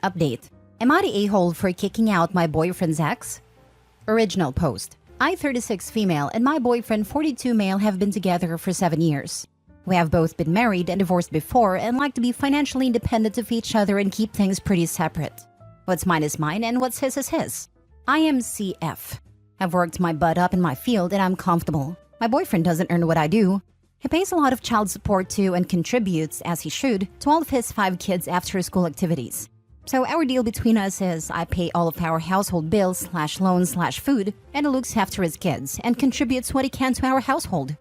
Update. Am I the a-hole for kicking out my boyfriend's ex? Original post. I, 36 female, and my boyfriend, 42 male, have been together for 7 years. We have both been married and divorced before and like to be financially independent of each other and keep things pretty separate. What's mine is mine and what's his is his. I am CF. I've worked my butt up in my field and I'm comfortable. My boyfriend doesn't earn what I do. He pays a lot of child support too and contributes, as he should, to all of his 5 kids' after-school activities. So our deal between us is I pay all of our household bills / loans / food, and he looks after his kids and contributes what he can to our household.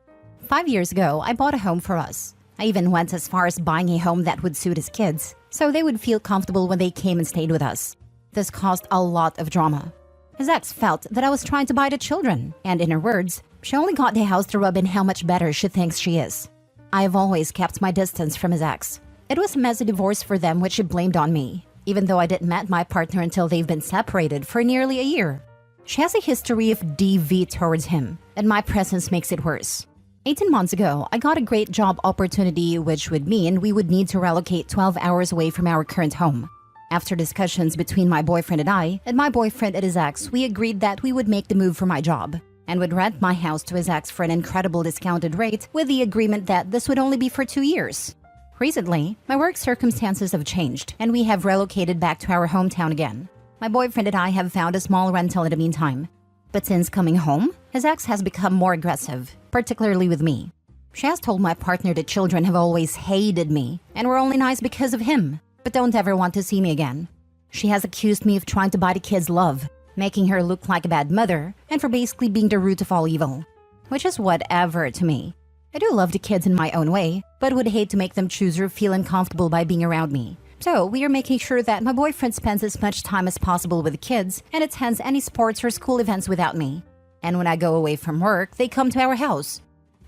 5 years ago, I bought a home for us. I even went as far as buying a home that would suit his kids, so they would feel comfortable when they came and stayed with us. This caused a lot of drama. His ex felt that I was trying to buy the children, and in her words, she only got the house to rub in how much better she thinks she is. I have always kept my distance from his ex. It was a messy divorce for them, which she blamed on me, even though I didn't met my partner until they've been separated for nearly a year. She has a history of DV towards him, and my presence makes it worse. 18 months ago, I got a great job opportunity, which would mean we would need to relocate 12 hours away from our current home. After discussions between my boyfriend and my boyfriend and his ex, we agreed that we would make the move for my job and would rent my house to his ex for an incredible discounted rate with the agreement that this would only be for 2 years. Recently, my work circumstances have changed and we have relocated back to our hometown again. My boyfriend and I have found a small rental in the meantime. But since coming home, his ex has become more aggressive, particularly with me. She has told my partner the children have always hated me and were only nice because of him, but don't ever want to see me again. She has accused me of trying to buy the kids' love, making her look like a bad mother, and for basically being the root of all evil. Which is whatever to me. I do love the kids in my own way, but would hate to make them choose or feel uncomfortable by being around me. So we are making sure that my boyfriend spends as much time as possible with the kids and attends any sports or school events without me. And when I go away from work, they come to our house.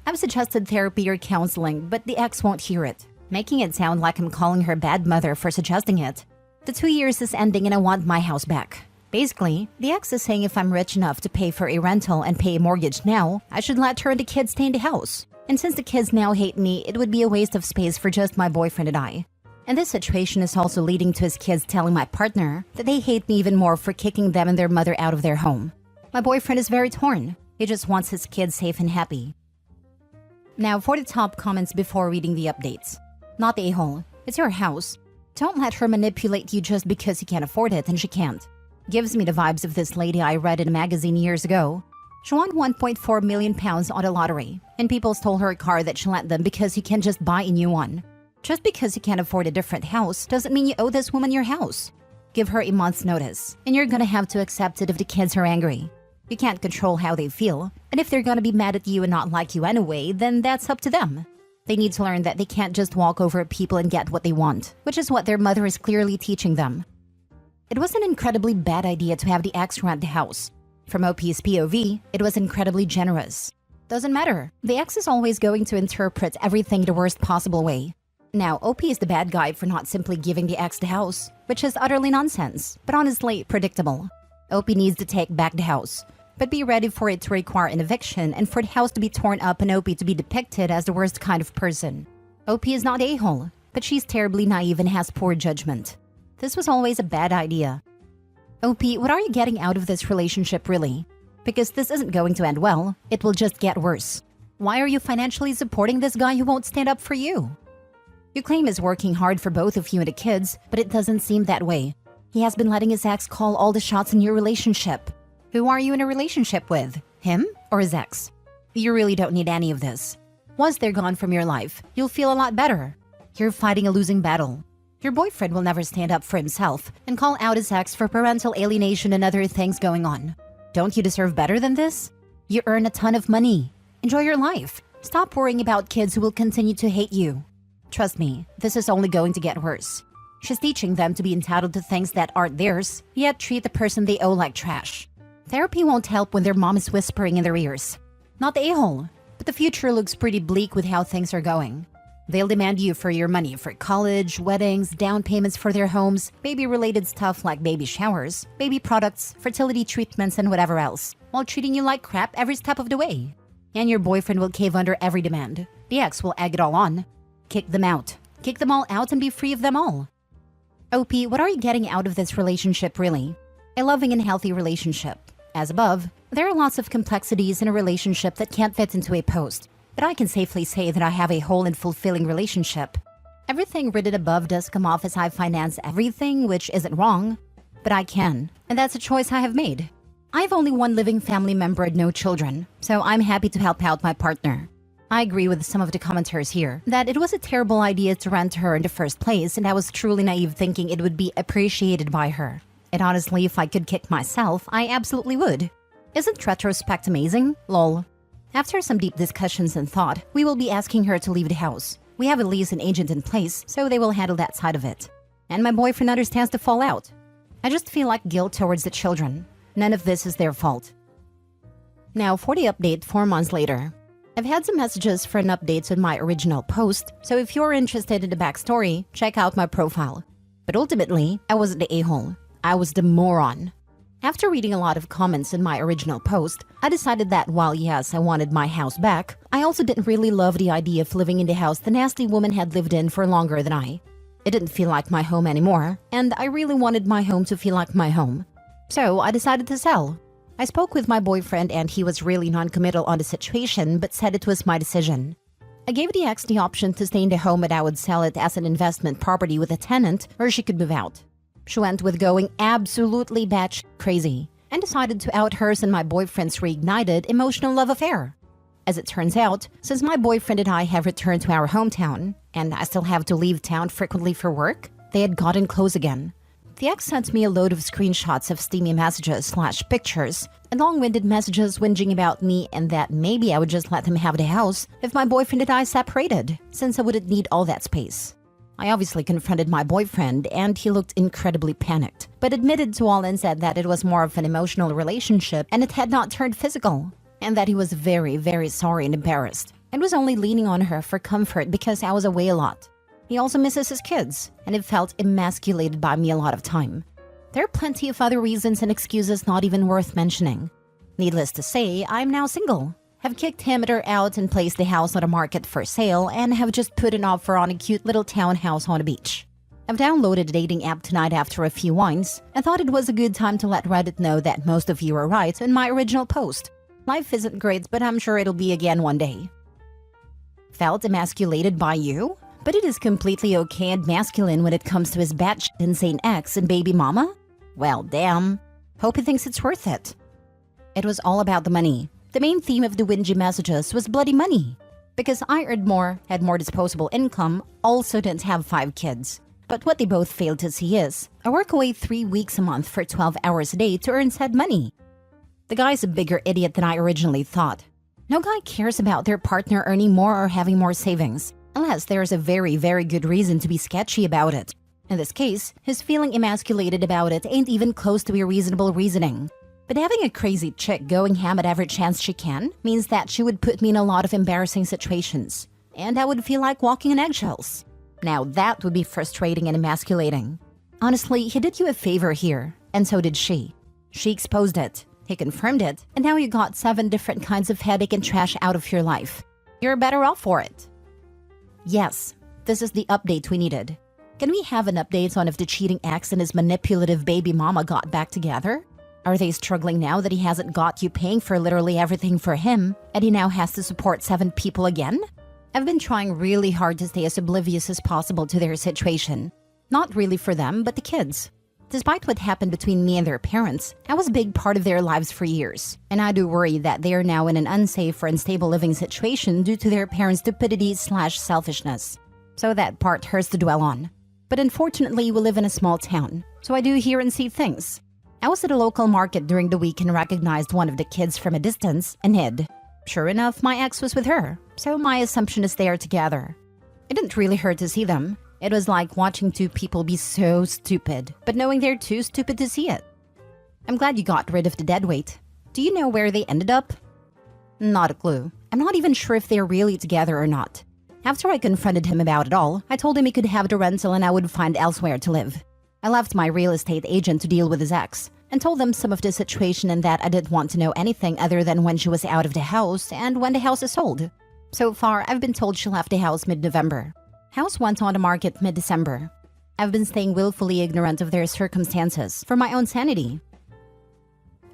I've suggested therapy or counseling, but the ex won't hear it, making it sound like I'm calling her bad mother for suggesting it. The 2 years is ending and I want my house back. Basically, the ex is saying if I'm rich enough to pay for a rental and pay a mortgage now, I should let her and the kids stay in the house. And since the kids now hate me, it would be a waste of space for just my boyfriend and I. And this situation is also leading to his kids telling my partner that they hate me even more for kicking them and their mother out of their home. My boyfriend is very torn. He just wants his kids safe and happy. Now for the top comments before reading the updates. Not the a-hole. It's your house. Don't let her manipulate you just because you can't afford it and she can't. Gives me the vibes of this lady I read in a magazine years ago. She won £1.4 million on the lottery, and people stole her a car that she lent them because you can't just buy a new one. Just because you can't afford a different house doesn't mean you owe this woman your house. Give her a month's notice, and you're gonna have to accept it if the kids are angry. You can't control how they feel, and if they're gonna be mad at you and not like you anyway, then that's up to them. They need to learn that they can't just walk over people and get what they want, which is what their mother is clearly teaching them. It was an incredibly bad idea to have the ex rent the house. From OP's POV, it was incredibly generous. Doesn't matter, the ex is always going to interpret everything the worst possible way. Now, OP is the bad guy for not simply giving the ex the house, which is utterly nonsense, but honestly predictable. OP needs to take back the house, but be ready for it to require an eviction and for the house to be torn up and OP to be depicted as the worst kind of person. OP is not a-hole, but she's terribly naive and has poor judgment. This was always a bad idea. OP, what are you getting out of this relationship really? Because this isn't going to end well, it will just get worse. Why are you financially supporting this guy who won't stand up for you? You claim he's working hard for both of you and the kids, but it doesn't seem that way. He has been letting his ex call all the shots in your relationship. Who are you in a relationship with? Him or his ex? You really don't need any of this. Once they're gone from your life, you'll feel a lot better. You're fighting a losing battle. Your boyfriend will never stand up for himself and call out his ex for parental alienation and other things going on. Don't you deserve better than this? You earn a ton of money. Enjoy your life. Stop worrying about kids who will continue to hate you. Trust me, this is only going to get worse. She's teaching them to be entitled to things that aren't theirs, yet treat the person they owe like trash. Therapy won't help when their mom is whispering in their ears. Not the a-hole, but the future looks pretty bleak with how things are going. They'll demand you for your money for college, weddings, down payments for their homes, baby-related stuff like baby showers, baby products, fertility treatments, and whatever else, while treating you like crap every step of the way. And your boyfriend will cave under every demand. The ex will egg it all on. Kick them out. Kick them all out and be free of them all. OP, what are you getting out of this relationship really? A loving and healthy relationship. As above, there are lots of complexities in a relationship that can't fit into a post, but I can safely say that I have a whole and fulfilling relationship. Everything written above does come off as I finance everything, which isn't wrong, but I can, and that's a choice I have made. I have only one living family member and no children, so I'm happy to help out my partner. I agree with some of the commenters here that it was a terrible idea to rent her in the first place, and I was truly naive thinking it would be appreciated by her. And honestly, if I could kick myself, I absolutely would. Isn't retrospect amazing? Lol. After some deep discussions and thought, we will be asking her to leave the house. We have a lease and agent in place, so they will handle that side of it. And my boyfriend understands the fallout. I just feel like guilt towards the children. None of this is their fault. Now for the update 4 months later. I've had some messages for an update on my original post, so if you're interested in the backstory, check out my profile. But ultimately, I wasn't the a-hole. I was the moron. After reading a lot of comments in my original post, I decided that while yes, I wanted my house back, I also didn't really love the idea of living in the house the nasty woman had lived in for longer than I. It didn't feel like my home anymore, and I really wanted my home to feel like my home. So I decided to sell. I spoke with my boyfriend and he was really non-committal on the situation but said it was my decision. I gave the ex the option to stay in the home and I would sell it as an investment property with a tenant or she could move out. She went with going absolutely batshit crazy and decided to out hers and my boyfriend's reignited emotional love affair. As it turns out, since my boyfriend and I have returned to our hometown and I still have to leave town frequently for work, they had gotten close again. The ex sent me a load of screenshots of steamy messages/pictures and long-winded messages whinging about me and that maybe I would just let him have the house if my boyfriend and I separated, since I wouldn't need all that space. I obviously confronted my boyfriend and he looked incredibly panicked, but admitted to all and said that it was more of an emotional relationship and it had not turned physical, and that he was very, very sorry and embarrassed, and was only leaning on her for comfort because I was away a lot. He also misses his kids, and it felt emasculated by me a lot of time. There are plenty of other reasons and excuses not even worth mentioning. Needless to say, I'm now single, have kicked him and her out and placed the house on the market for sale, and have just put an offer on a cute little townhouse on the beach. I've downloaded a dating app tonight after a few wines, and thought it was a good time to let Reddit know that most of you are right in my original post. Life isn't great, but I'm sure it'll be again one day. Felt emasculated by you? But it is completely okay and masculine when it comes to his batshit insane ex and baby mama? Well, damn. Hope he thinks it's worth it. It was all about the money. The main theme of the whingy messages was bloody money. Because I earned more, had more disposable income, also didn't have 5 kids. But what they both failed to see is, I work away 3 weeks a month for 12 hours a day to earn said money. The guy's a bigger idiot than I originally thought. No guy cares about their partner earning more or having more savings, unless there's a very, very good reason to be sketchy about it. In this case, his feeling emasculated about it ain't even close to a reasonable reasoning. But having a crazy chick going ham at every chance she can means that she would put me in a lot of embarrassing situations, and I would feel like walking on eggshells. Now that would be frustrating and emasculating. Honestly, he did you a favor here, and so did she. She exposed it, he confirmed it, and now you got 7 different kinds of headache and trash out of your life. You're better off for it. Yes, this is the update we needed. Can we have an update on if the cheating ex and his manipulative baby mama got back together? Are they struggling now that he hasn't got you paying for literally everything for him, and he now has to support 7 people again? I've been trying really hard to stay as oblivious as possible to their situation. Not really for them, but the kids. Despite what happened between me and their parents, I was a big part of their lives for years, and I do worry that they are now in an unsafe or unstable living situation due to their parents' stupidity/selfishness. So that part hurts to dwell on. But unfortunately, we live in a small town, so I do hear and see things. I was at a local market during the week and recognized one of the kids from a distance and hid. Sure enough, my ex was with her, so my assumption is they are together. It didn't really hurt to see them. It was like watching 2 people be so stupid, but knowing they're too stupid to see it. I'm glad you got rid of the deadweight. Do you know where they ended up? Not a clue. I'm not even sure if they're really together or not. After I confronted him about it all, I told him he could have the rental and I would find elsewhere to live. I left my real estate agent to deal with his ex, and told them some of the situation and that I didn't want to know anything other than when she was out of the house and when the house is sold. So far, I've been told she left the house mid-November. House went on the market mid-December. I've been staying willfully ignorant of their circumstances for my own sanity.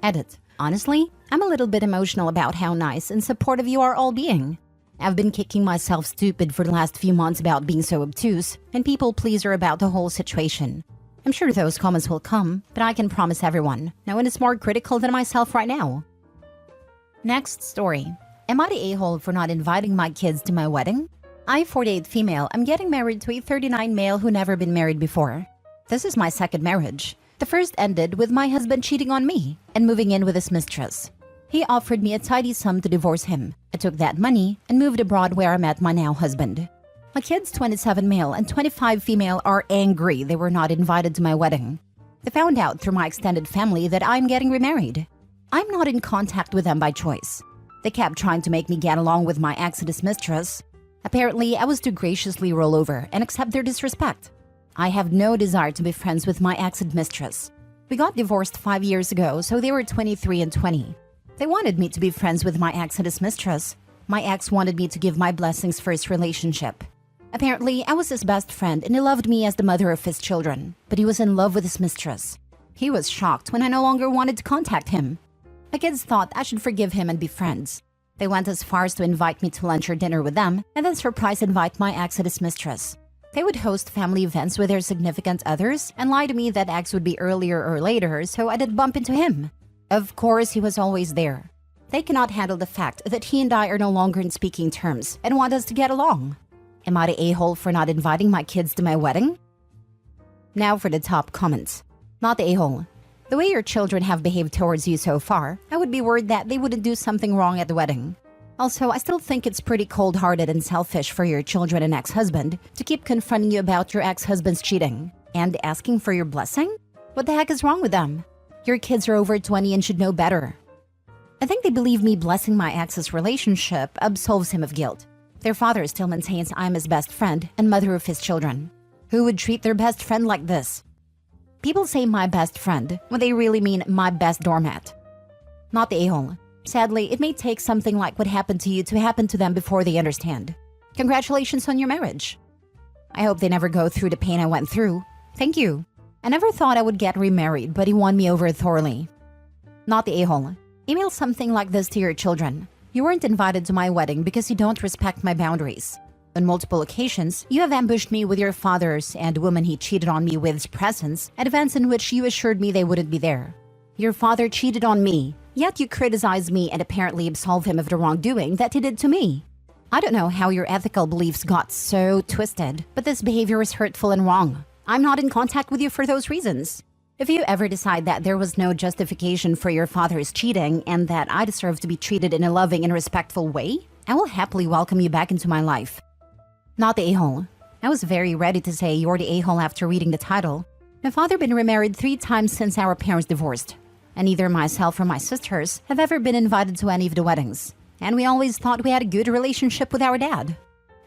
Edit. Honestly, I'm a little bit emotional about how nice and supportive you are all being. I've been kicking myself stupid for the last few months about being so obtuse and people pleaser about the whole situation. I'm sure those comments will come, but I can promise everyone, no one is more critical than myself right now. Next story. Am I the a-hole for not inviting my kids to my wedding? I, 48 female, am getting married to a 39 male who never been married before. This is my second marriage. The first ended with my husband cheating on me and moving in with his mistress. He offered me a tidy sum to divorce him. I took that money and moved abroad where I met my now husband. My kids, 27 male and 25 female, are angry they were not invited to my wedding. They found out through my extended family that I'm getting remarried. I'm not in contact with them by choice. They kept trying to make me get along with my exodus mistress. Apparently, I was to graciously roll over and accept their disrespect. I have no desire to be friends with my exit mistress. We got divorced 5 years ago, so they were 23 and 20. They wanted me to be friends with my exodus mistress. My ex wanted me to give my blessings for his relationship. Apparently, I was his best friend and he loved me as the mother of his children, but he was in love with his mistress. He was shocked when I no longer wanted to contact him. My kids thought I should forgive him and be friends. They went as far as to invite me to lunch or dinner with them and then surprise invite my exodus mistress. They would host family events with their significant others and lie to me that ex would be earlier or later, so I did bump into him. Of course, he was always there. They cannot handle the fact that he and I are no longer in speaking terms and want us to get along. Am I the a-hole for not inviting my kids to my wedding? Now for the top comments. Not the a-hole. The way your children have behaved towards you so far, I would be worried that they wouldn't do something wrong at the wedding. Also, I still think it's pretty cold-hearted and selfish for your children and ex-husband to keep confronting you about your ex-husband's cheating and asking for your blessing? What the heck is wrong with them? Your kids are over 20 and should know better. I think they believe me blessing my ex's relationship absolves him of guilt. Their father still maintains I'm his best friend and mother of his children. Who would treat their best friend like this? People say my best friend when they really mean my best doormat. Not the a-hole. Sadly, it may take something like what happened to you to happen to them before they understand. Congratulations on your marriage. I hope they never go through the pain I went through. Thank you. I never thought I would get remarried, but he won me over thoroughly. Not the a-hole. Email something like this to your children. You weren't invited to my wedding because you don't respect my boundaries. On multiple occasions, you have ambushed me with your father's and the woman he cheated on me with's presence at events in which you assured me they wouldn't be there. Your father cheated on me, yet you criticize me and apparently absolve him of the wrongdoing that he did to me. I don't know how your ethical beliefs got so twisted, but this behavior is hurtful and wrong. I'm not in contact with you for those reasons. If you ever decide that there was no justification for your father's cheating and that I deserve to be treated in a loving and respectful way, I will happily welcome you back into my life. Not the a-hole. I was very ready to say you're the a-hole after reading the title. My father been remarried 3 times since our parents divorced, and neither myself or my sisters have ever been invited to any of the weddings. And we always thought we had a good relationship with our dad.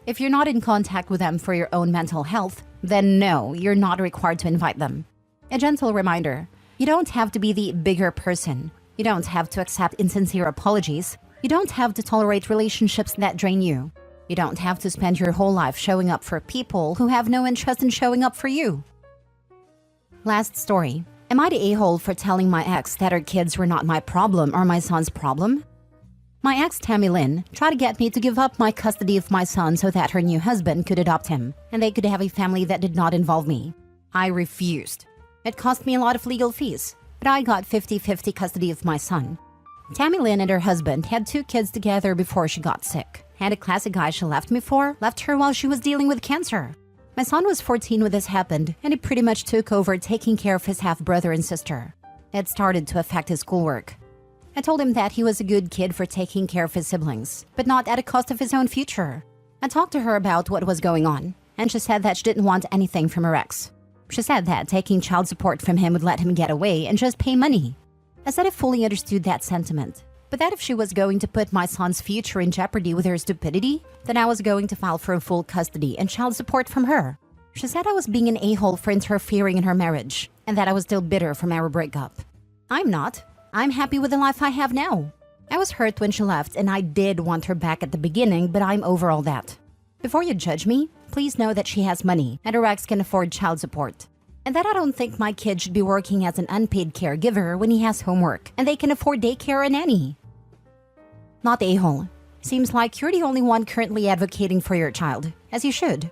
If you're not in contact with them for your own mental health, then no, you're not required to invite them. A gentle reminder, you don't have to be the bigger person. You don't have to accept insincere apologies. You don't have to tolerate relationships that drain you. You don't have to spend your whole life showing up for people who have no interest in showing up for you. Last story. Am I the a-hole for telling my ex that her kids were not my problem or my son's problem? My ex, Tammy Lynn, tried to get me to give up my custody of my son so that her new husband could adopt him and they could have a family that did not involve me. I refused. It cost me a lot of legal fees, but I got 50-50 custody of my son. Tammy Lynn and her husband had 2 kids together before she got sick, and a classic guy she left me for left her while she was dealing with cancer. My son was 14 when this happened, and he pretty much took over taking care of his half-brother and sister. It started to affect his schoolwork. I told him that he was a good kid for taking care of his siblings, but not at the cost of his own future. I talked to her about what was going on, and she said that she didn't want anything from her ex. She said that taking child support from him would let him get away and just pay money. I said I fully understood that sentiment, but that if she was going to put my son's future in jeopardy with her stupidity, then I was going to file for full custody and child support from her. She said I was being an a-hole for interfering in her marriage, and that I was still bitter from our breakup. I'm not. I'm happy with the life I have now. I was hurt when she left, and I did want her back at the beginning, but I'm over all that. Before you judge me, please know that she has money and her ex can afford child support. And that I don't think my kid should be working as an unpaid caregiver when he has homework and they can afford daycare or nanny. Not the a-hole. Seems like you're the only one currently advocating for your child, as you should.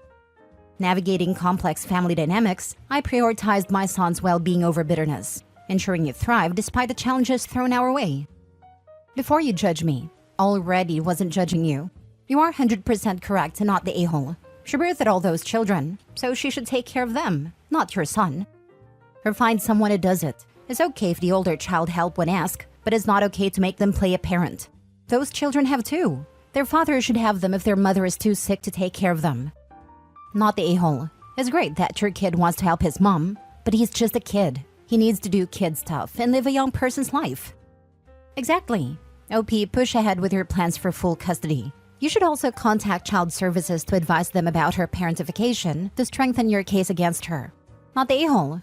Navigating complex family dynamics, I prioritized my son's well-being over bitterness, ensuring he thrived despite the challenges thrown our way. Before you judge me, already wasn't judging you. You are 100% correct and not the a-hole. She birthed all those children, so she should take care of them, not your son. Or find someone who does it. It's okay if the older child help when asked, but it's not okay to make them play a parent. Those children have too. Their father should have them if their mother is too sick to take care of them. Not the a-hole. It's great that your kid wants to help his mom, but he's just a kid. He needs to do kid stuff and live a young person's life. Exactly. OP, push ahead with your plans for full custody. You should also contact child services to advise them about her parentification to strengthen your case against her. Not the a-hole.